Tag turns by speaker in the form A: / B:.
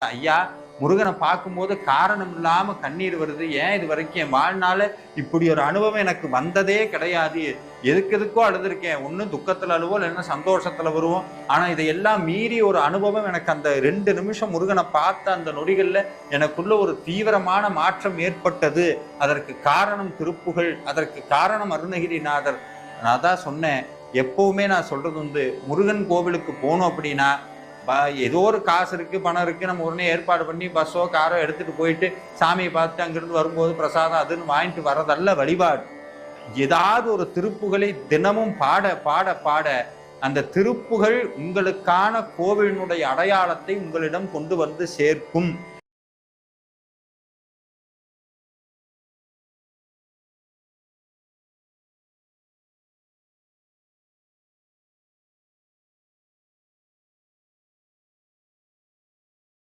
A: ஐயா, முருகனை பார்க்கும்போது காரணம் இல்லாம கண்ணீர் வருது. ஏன் இது வரைக்கும் என் வாழ்நாள இப்படி ஒரு அனுபவம் எனக்கு வந்ததே கிடையாது. எதுக்கோ அழுதுருக்கேன். ஒண்ணு துக்கத்துல அழுவோம், இல்லைன்னா சந்தோஷத்துல வருவோம். ஆனா இதையெல்லாம் மீறி ஒரு அனுபவம் எனக்கு அந்த 2 நிமிஷம் முருகனை பார்த்த அந்த நொடிகள்ல எனக்குள்ள ஒரு தீவிரமான மாற்றம் ஏற்பட்டது. அதற்கு காரணம் திருப்புகழ், அதற்கு காரணம் அருணகிரிநாதர். நான் தான் சொன்னேன், எப்பவுமே நான் சொல்றது உண்டு, முருகன் கோவிலுக்கு போனோம் அப்படின்னா ஏதோ ஒரு காசு இருக்கு, பணம் இருக்கு, நம்ம உடனே ஏற்பாடு பண்ணி பஸ்ஸோ காரோ எடுத்துட்டு போயிட்டு சாமியை பார்த்துட்டு அங்கிருந்து வரும்போது பிரசாதம் அதுன்னு வாங்கிட்டு வர்றதல்ல வழிபாடு. ஏதாவது ஒரு திருப்புகளை தினமும் பாட பாட பாட அந்த திருப்புகள் உங்களுக்கான கோவிலினுடைய அடையாளத்தை உங்களிடம் கொண்டு வந்து சேர்க்கும்.